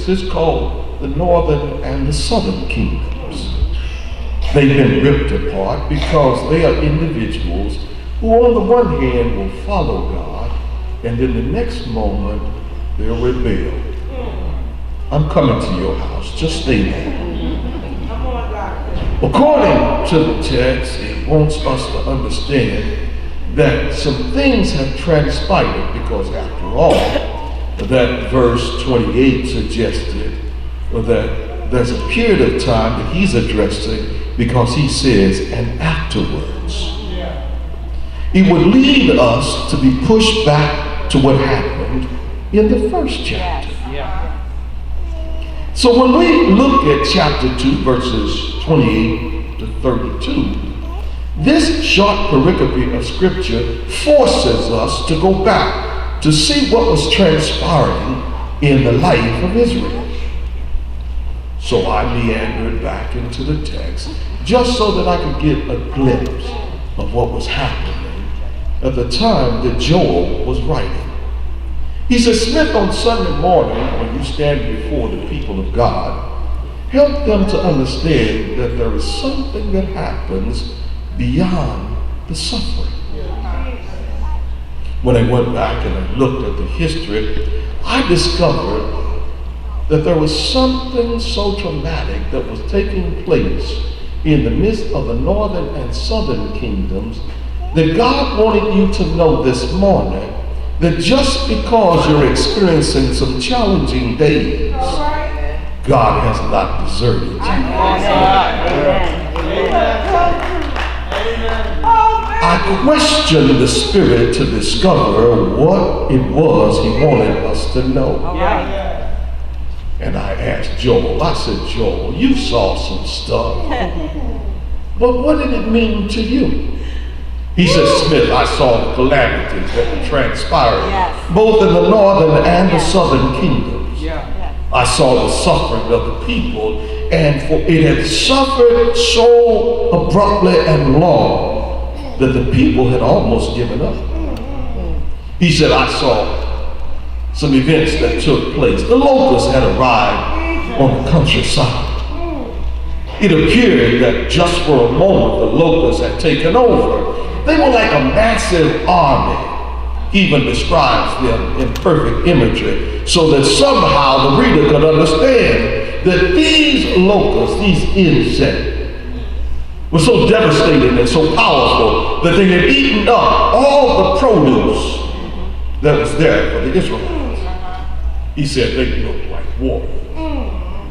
6. It's called the northern and the southern kingdoms. They've been ripped apart because they are individuals who on the one hand will follow God, and then the next moment they'll rebel. I'm coming to your house, just stay there. According to the text, it wants us to understand that some things have transpired because after all, that verse 28 suggested that there's a period of time that he's addressing because he says, and afterwards. It would lead us to be pushed back to what happened in the first chapter. So when we look at chapter 2, verses 28 to 32, this short pericope of scripture forces us to go back to see what was transpiring in the life of Israel. So I meandered back into the text just so that I could get a glimpse of what was happening at the time that Joel was writing. He said, Smith, on Sunday morning, when you stand before the people of God, help them to understand that there is something that happens beyond the suffering. When I went back and I looked at the history, I discovered that there was something so traumatic that was taking place in the midst of the northern and southern kingdoms that God wanted you to know this morning that just because you're experiencing some challenging days, God has not deserted you. I questioned the Spirit to discover what it was he wanted us to know. And I asked Joel, I said, Joel, you saw some stuff, but what did it mean to you? He said, Smith, I saw the calamities that were transpiring, both in the northern and the southern kingdoms. I saw the suffering of the people, and for it had suffered so abruptly and long that the people had almost given up. He said, I saw some events that took place. The locusts had arrived on the countryside. It appeared that just for a moment the locusts had taken over. They were like a massive army. He even describes them in perfect imagery so that somehow the reader could understand that these locusts, these insects, were so devastating and so powerful that they had eaten up all the produce that was there for the Israelites. He said they looked like water.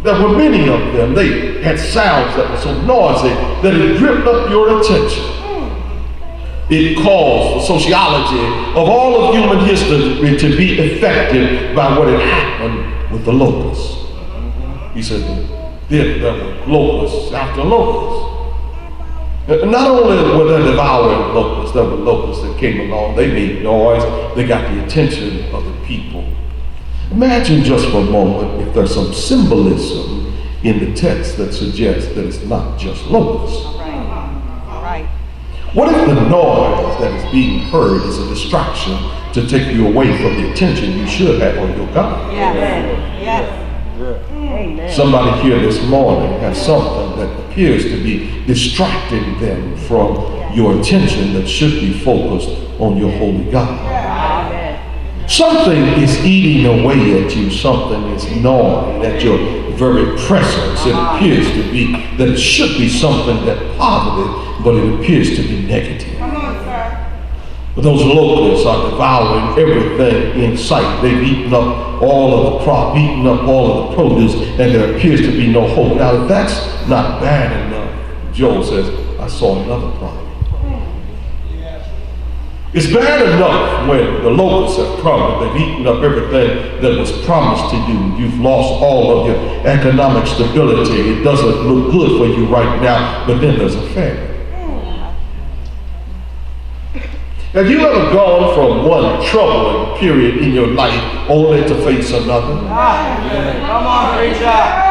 There were many of them. They had sounds that were so noisy that it gripped up your attention. It caused the sociology of all of human history to be affected by what had happened with the locusts. He said then there were locusts after locusts. Not only were there devouring locusts, there were locusts that came along. They made noise. They got the attention of the people. Imagine just for a moment if there's some symbolism in the text that suggests that it's not just locusts. What if the noise that is being heard is a distraction to take you away from the attention you should have on your God? Somebody here this morning has something that appears to be distracting them from your attention that should be focused on your holy God. Something is eating away at you. Something is gnawing at your very presence. It appears to be that it should be something that's positive, but it appears to be negative. But those locusts are devouring everything in sight. They've eaten up all of the crop, eaten up all of the produce, and there appears to be no hope. Now, if that's not bad enough, Joel says, I saw another problem. It's bad enough when the locusts have come and they've eaten up everything that was promised to you. You've lost all of your economic stability. It doesn't look good for you right now, but then there's a famine. Have you ever gone from one troubling period in your life only to face another? Come on, preacher.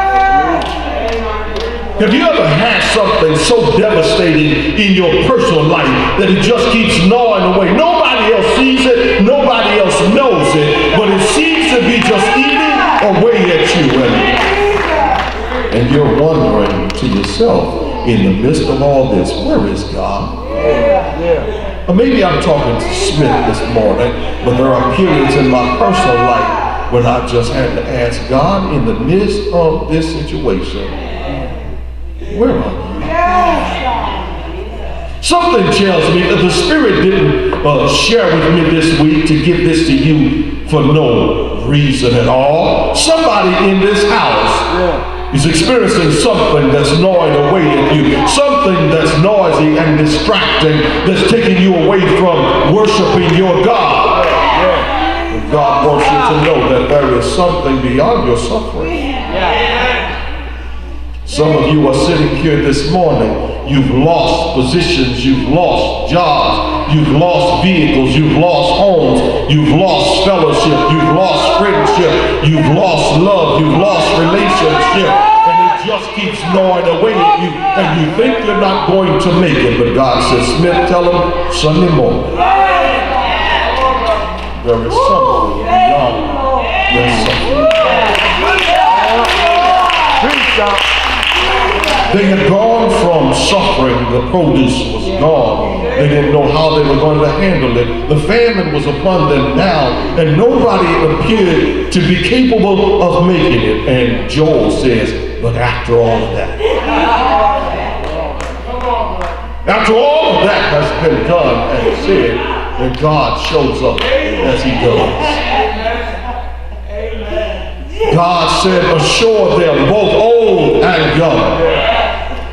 Have you ever had something so devastating in your personal life that it just keeps gnawing away? Nobody else sees it, nobody else knows it, but it seems to be just eating away at you, and you're wondering to yourself, in the midst of all this, where is God? Or maybe I'm talking to Smith this morning, but there are periods in my personal life when I just had to ask God, in the midst of this situation, where are you? Something tells me that the Spirit didn't share with me this week to give this to you for no reason at all. Somebody in this house is experiencing something that's gnawing away at you, something that's noisy and distracting, that's taking you away from worshiping your God. And God wants you to know that there is something beyond your suffering. Some of you are sitting here this morning. You've lost positions, you've lost jobs, you've lost vehicles, you've lost homes, you've lost fellowship, you've lost friendship, you've lost love, you've lost relationship, and it just keeps gnawing away at you, and you think you're not going to make it. But God says, Smith, tell him Sunday morning, there is something beyond their suffering. They had gone from suffering, the produce was gone. They didn't know how they were going to handle it. The famine was upon them now, and nobody appeared to be capable of making it. And Joel says, but after all of that, after all of that has been done and said, then God shows up as he does. God said, assure them, both old and young.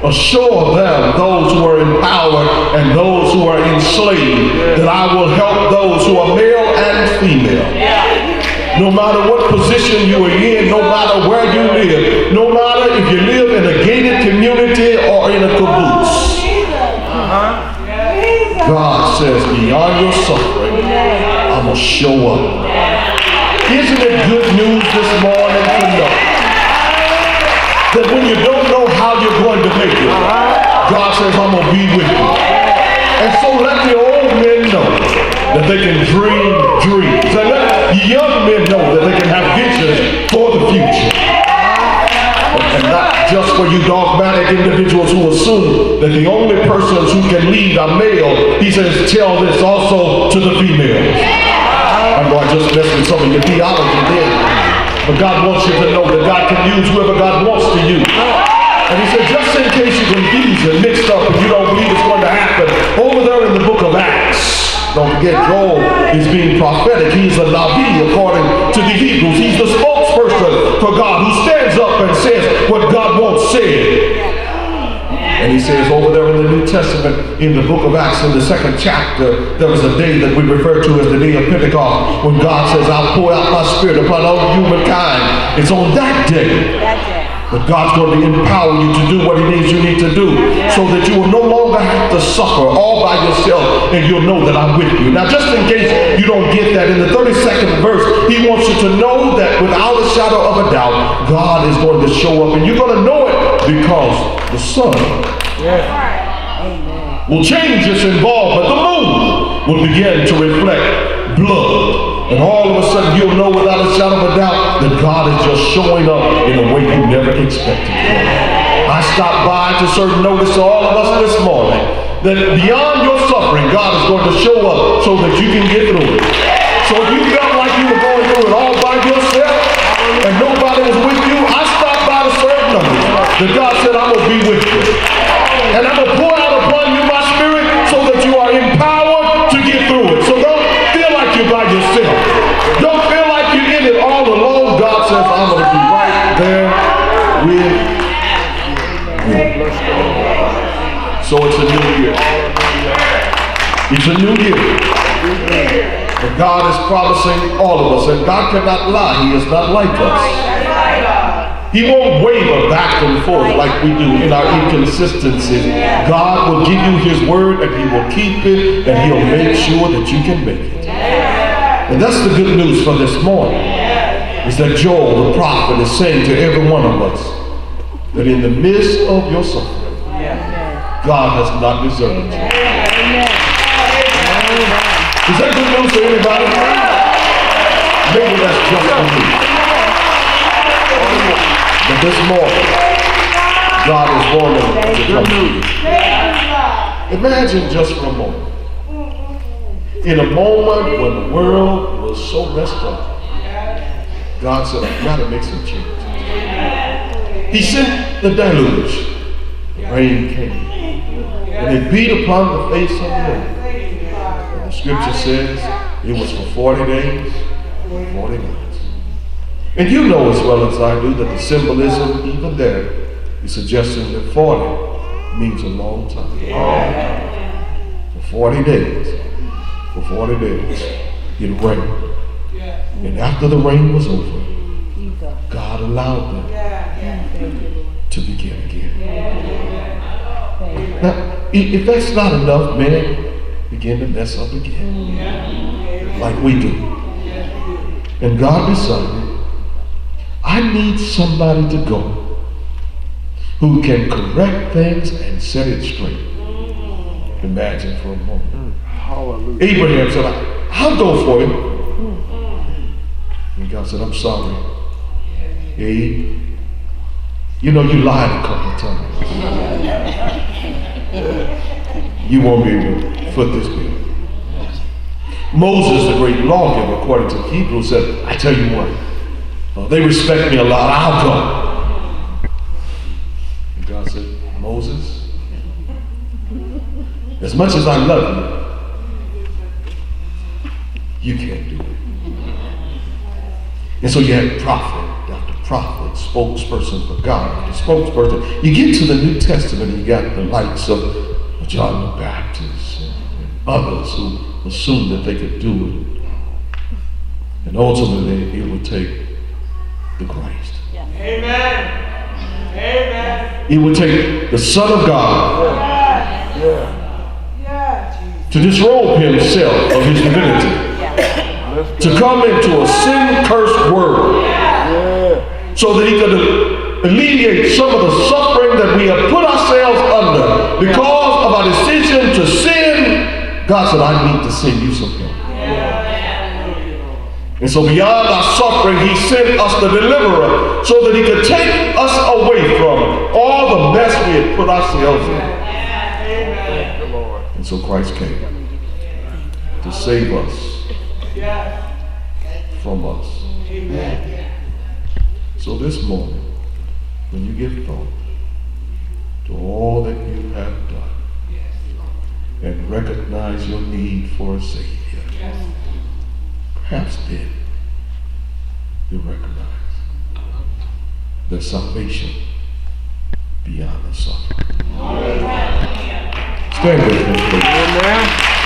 Assure them, those who are in power and those who are enslaved, that I will help those who are male and female. No matter what position you are in, no matter where you live, no matter if you live in a gated community or in a caboose. God says, beyond your suffering, I'm going to show up. Isn't it good news this morning to know that when you don't know how you're going to make it, God says, I'm going to be with you. And so let the old men know that they can dream dreams. And let the young men know that they can have visions for the future. And not just for you dogmatic individuals who assume that the only persons who can lead are male. He says, tell this also to the females. I know I just messed with some of your theology there. But God wants you to know that God can use whoever God wants to use. And he said, just in case you're confused and mixed up and you don't believe it's going to happen, over there in the book of Acts, don't forget Joel is being prophetic. He is a Navi according to the Hebrews. He's the spokesperson for God who stands up and says what God wants said. And he says over there in the New Testament, in the book of Acts, in the 2nd chapter, there was a day that we refer to as the day of Pentecost, when God says, I'll pour out my spirit upon all humankind. It's on that day that God's going to empower you to do what he needs you need to do, so that you will no longer have to suffer all by yourself, and you'll know that I'm with you. Now, just in case you don't get that, in the 32nd verse, he wants you to know that without a shadow of a doubt, God is going to show up, and you're going to know it because the sun will change its involvement. The moon will begin to reflect blood. And all of a sudden you'll know without a shadow of a doubt that God is just showing up in a way you never expected. I stopped by to serve notice to all of us this morning that beyond your suffering, God is going to show up so that you can get through it. So if you felt like you were going through it all by yourself and nobody was with you, I stopped by to serve notice that God said, I'm going to be with you. And I'm going to pour out upon you my spirit so that you are empowered to get through it. So don't feel like you're by yourself. Don't feel like you're in it all alone. God says, I'm going to be right there with you. So it's a new year. It's a new year. And God is promising all of us. And God cannot lie. He is not like us. He won't waver back and forth like we do in our inconsistencies. God will give you his word and he will keep it and he'll make sure that you can make it. And that's the good news for this morning, is that Joel the prophet is saying to every one of us that in the midst of your suffering, God has not deserted you. Is that good news to anybody? Maybe that's just for me. But this morning, God is wanting to come to you. Imagine just for a moment. In a moment when the world was so messed up, God said, I've got to make some changes. He sent the deluge. The rain came. And it beat upon the face of the earth. And the scripture says it was for 40 days, 40 nights. And you know as well as I do that the symbolism even there is suggesting that 40 means a long time. For 40 days, it rained. And after the rain was over, God allowed them to begin again. Now, if that's not enough, men begin to mess up again, like we do. And God decided, I need somebody to go who can correct things and set it straight. Imagine for a moment. Hallelujah. Abraham said, I'll go for you. And God said, I'm sorry. Abe, you know you lied a couple of times. You won't be able to foot this bill. Moses, the great lawgiver, according to Hebrews, said, I tell you what, they respect me a lot, I'll go. And God said, Moses, as much as I love you, you can't do it. And so you had prophet after prophet, spokesperson for God, the spokesperson. You get to the New Testament, you got the likes of John the Baptist and others who assumed that they could do it. And ultimately, it would take the Christ. Yeah. Amen. Amen. It would take the Son of God to disrobe himself of his divinity. To come into a sin-cursed world so that he could alleviate some of the suffering that we have put ourselves under because of our decision to sin. God said, I need to send you some help. And so beyond our suffering, he sent us the deliverer so that he could take us away from all the mess we had put ourselves in. And so Christ came to save us from us. Amen. So this morning, when you give thought to all that you have done and recognize your need for a Savior, perhaps then you'll recognize there's salvation beyond the suffering. Stand with me, please.